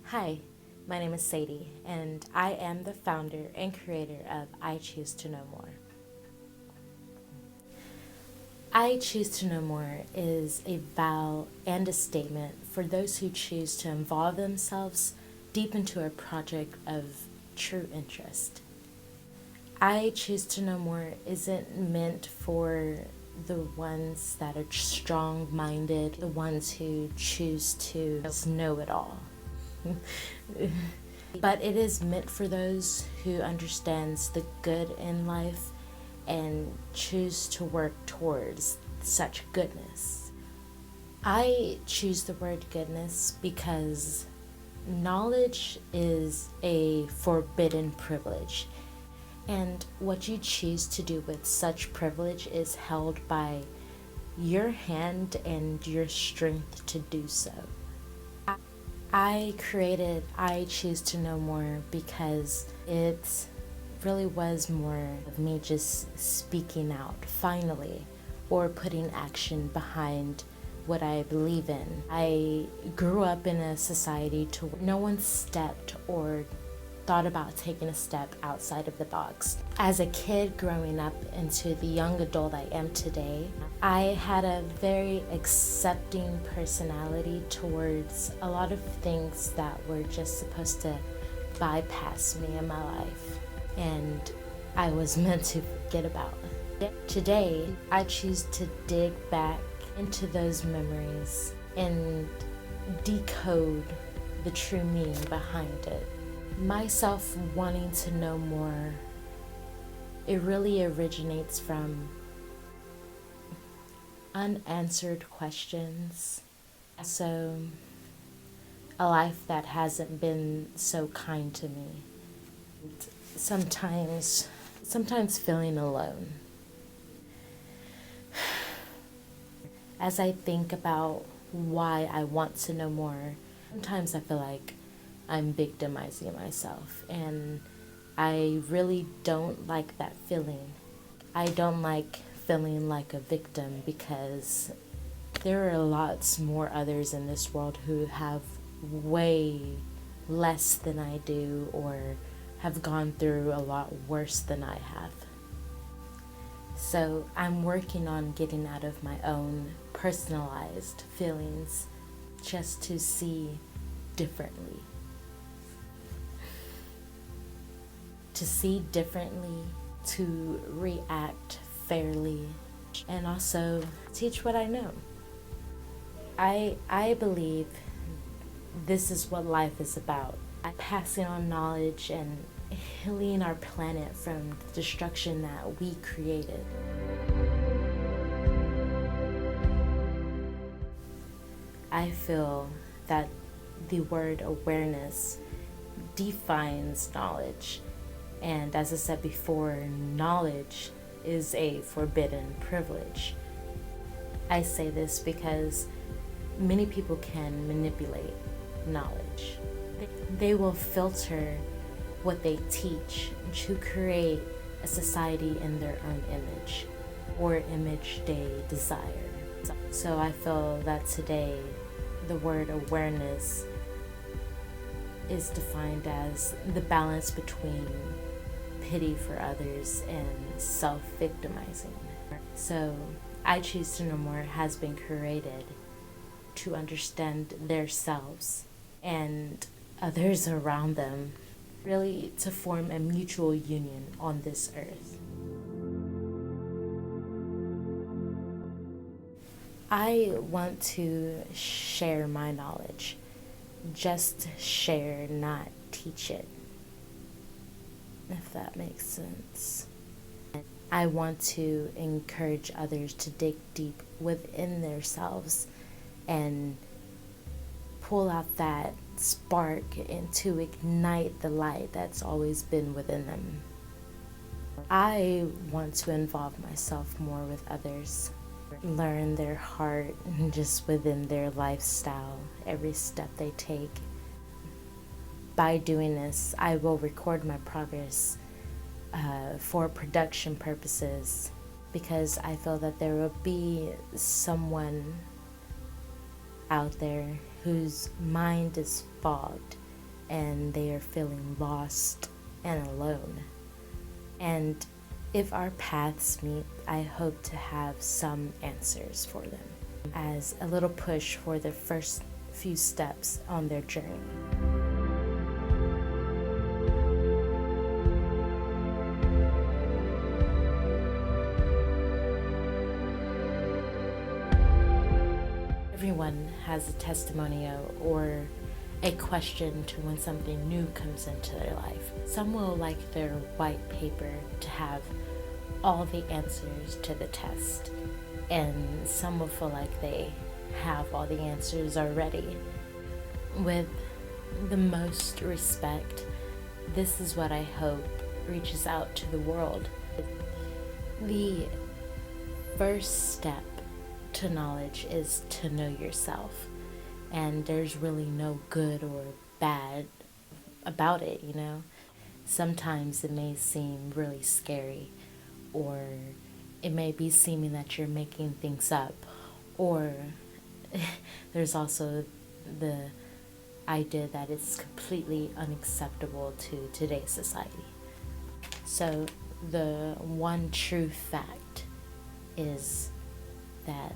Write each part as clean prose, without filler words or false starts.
Hi, my name is Sadie, and I am the founder and creator of I Choose to Know More. I Choose to Know More is a vow and a statement for those who choose to involve themselves deep into a project of true interest. I Choose to Know More isn't meant for the ones that are strong minded, the ones who choose to know it all. But it is meant for those who understands the good in life and choose to work towards such goodness. I choose the word goodness because knowledge is a forbidden privilege, and what you choose to do with such privilege is held by your hand and your strength to do so. I created I Choose to Know More because it really was more of me just speaking out, finally, or putting action behind what I believe in. I grew up in a society to where no one stepped or thought about taking a step outside of the box. As a kid growing up into the young adult I am today, I had a very accepting personality towards a lot of things that were just supposed to bypass me in my life, and I was meant to forget about. Today, I choose to dig back into those memories and decode the true meaning behind it. Myself wanting to know more, it really originates from unanswered questions. So, a life that hasn't been so kind to me. Sometimes feeling alone. As I think about why I want to know more, sometimes I feel like I'm victimizing myself, and I really don't like that feeling. I don't like feeling like a victim because there are lots more others in this world who have way less than I do or have gone through a lot worse than I have. So I'm working on getting out of my own personalized feelings just to see differently. To see differently, to react fairly, and also teach what I know. I believe this is what life is about. Passing on knowledge and healing our planet from the destruction that we created. I feel that the word awareness defines knowledge. And as I said before, knowledge is a forbidden privilege. I say this because many people can manipulate knowledge. They will filter what they teach to create a society in their own image or image they desire. So I feel that today the word awareness is defined as the balance between pity for others and self-victimizing. So I Choose to Know More has been created to understand themselves and others around them, really to form a mutual union on this earth. I want to share my knowledge, just share, not teach it, if that makes sense. I want to encourage others to dig deep within themselves and pull out that spark and to ignite the light that's always been within them. I want to involve myself more with others, learn their heart just within their lifestyle, every step they take. By doing this, I will record my progress for production purposes, because I feel that there will be someone out there whose mind is fogged and they are feeling lost and alone. And if our paths meet, I hope to have some answers for them as a little push for the first few steps on their journey. Everyone has a testimonial or a question to when something new comes into their life. Some will like their white paper to have all the answers to the test, and some will feel like they have all the answers already. With the most respect, this is what I hope reaches out to the world. The first step to knowledge is to know yourself, and there's really no good or bad about it, you know. Sometimes it may seem really scary, or it may be seeming that you're making things up, or there's also the idea that it's completely unacceptable to today's society. So the one true fact is that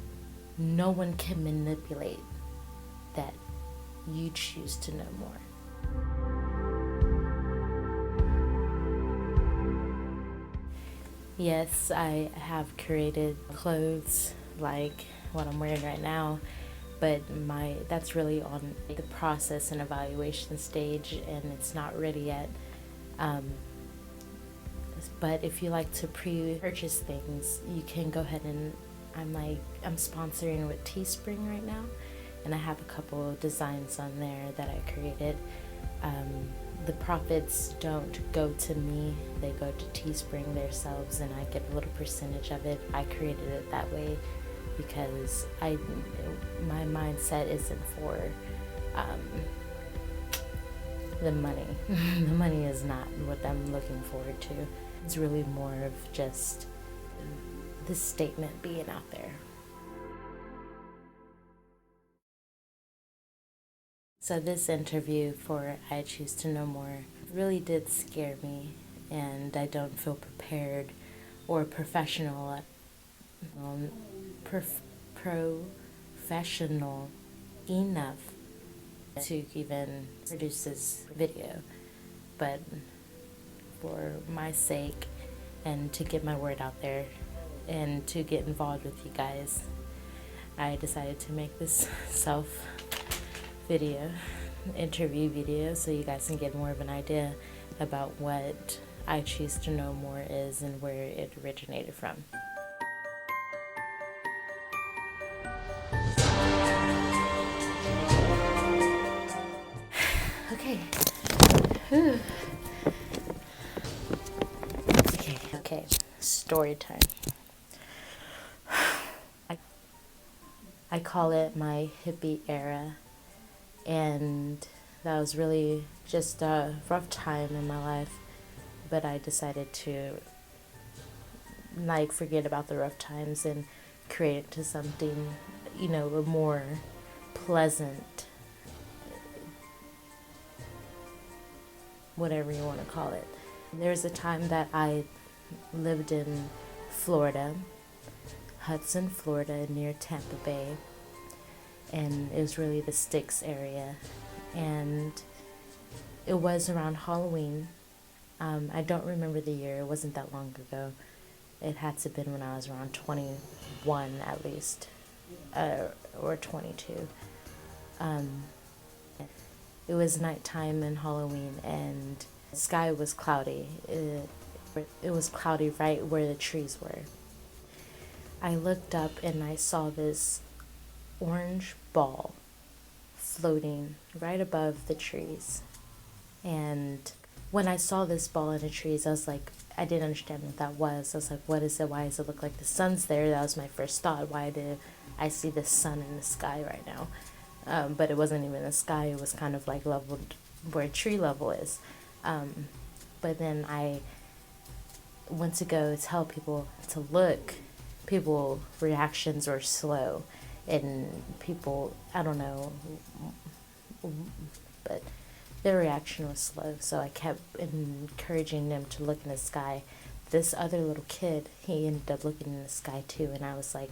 no one can manipulate that you choose to know more. Yes, I have created clothes like what I'm wearing right now, but that's really on the process and evaluation stage, and it's not ready yet. But if you like to pre-purchase things, you can go ahead and I'm sponsoring with Teespring right now, and I have a couple of designs on there that I created. The profits don't go to me, they go to Teespring themselves, and I get a little percentage of it. I created it that way because my mindset isn't for the money. The money is not what I'm looking forward to. It's really more of just this statement being out there. So this interview for I Choose to Know More really did scare me, and I don't feel prepared or professional enough to even produce this video. But for my sake, and to get my word out there, and to get involved with you guys, I decided to make this interview video, so you guys can get more of an idea about what I Choose to Know More is and where it originated from. Okay. Whew. Okay. Story time. I call it my hippie era, and that was really just a rough time in my life, but I decided to forget about the rough times and create it to something, a more pleasant, whatever you want to call it. There was a time that I lived in Florida, Hudson, Florida, near Tampa Bay, and it was really the Sticks area, and it was around Halloween. I don't remember the year, it wasn't that long ago. It had to have been when I was around 21 at least, or 22. It was nighttime in Halloween, and the sky was cloudy. It was cloudy right where the trees were. I looked up and I saw this orange ball floating right above the trees. And when I saw this ball in the trees, I was like, I didn't understand what that was. I was like, what is it? Why does it look like the sun's there? That was my first thought. Why did I see the sun in the sky right now? But it wasn't even the sky. It was kind of like leveled where tree level is. But then I went to go tell people to look. People reactions were slow, and people, I don't know, but their reaction was slow, so I kept encouraging them to look in the sky. This other little kid, he ended up looking in the sky too, and I was like,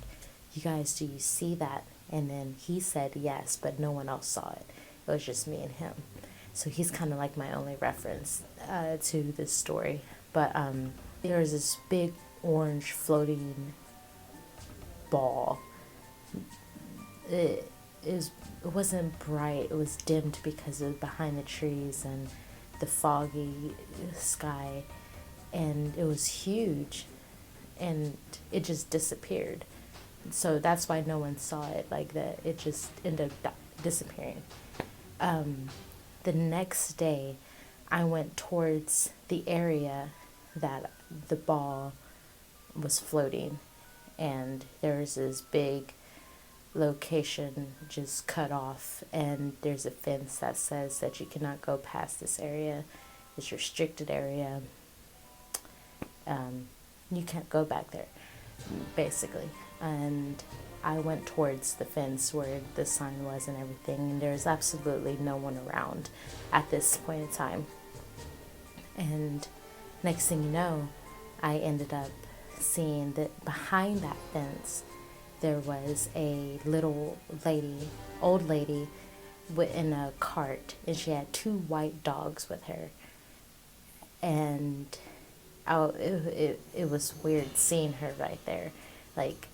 you guys, do you see that? And then he said yes, but no one else saw it. It was just me and him. So he's kind of like my only reference to this story. But there was this big orange floating ball. It wasn't bright. It was dimmed because it was behind the trees and the foggy sky, and it was huge, and it just disappeared. So that's why no one saw it like that. It just ended up disappearing. The next day, I went towards the area that the ball was floating, and there was this big location just cut off, and there's a fence that says that you cannot go past this area. It's restricted area. You can't go back there, basically. And I went towards the fence where the sign was and everything, and there's absolutely no one around at this point in time. And next thing you know, I ended up seeing that behind that fence there was a little lady, old lady, in a cart, and she had 2 white dogs with her. And it was weird seeing her right there. Like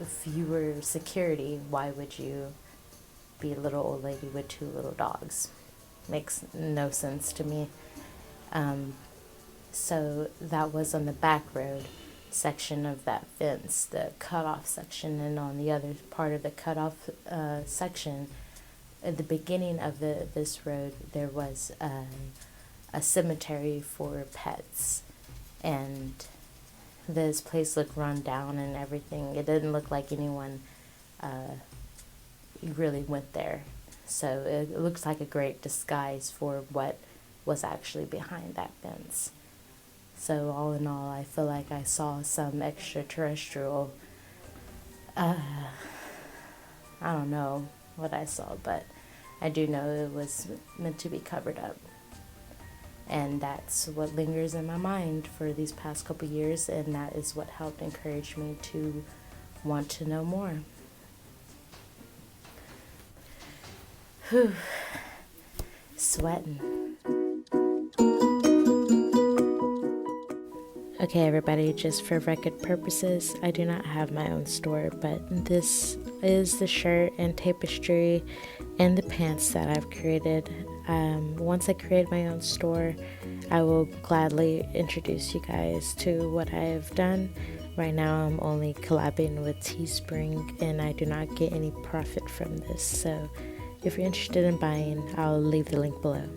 if you were security, why would you be a little old lady with 2 little dogs? Makes no sense to me. So that was on the back road section of that fence, the cutoff section, and on the other part of the cutoff section, at the beginning of this road, there was a cemetery for pets, and this place looked run down and everything. It didn't look like anyone really went there, so it looks like a great disguise for what was actually behind that fence. So all in all, I feel like I saw some extraterrestrial, I don't know what I saw, but I do know it was meant to be covered up. And that's what lingers in my mind for these past couple years, and that is what helped encourage me to want to know more. Whew. Sweating. Okay, everybody, just for record purposes, I do not have my own store, but this is the shirt and tapestry and the pants that I've created. Once I create my own store, I will gladly introduce you guys to what I have done. Right now, I'm only collabing with Teespring, and I do not get any profit from this. So if you're interested in buying, I'll leave the link below.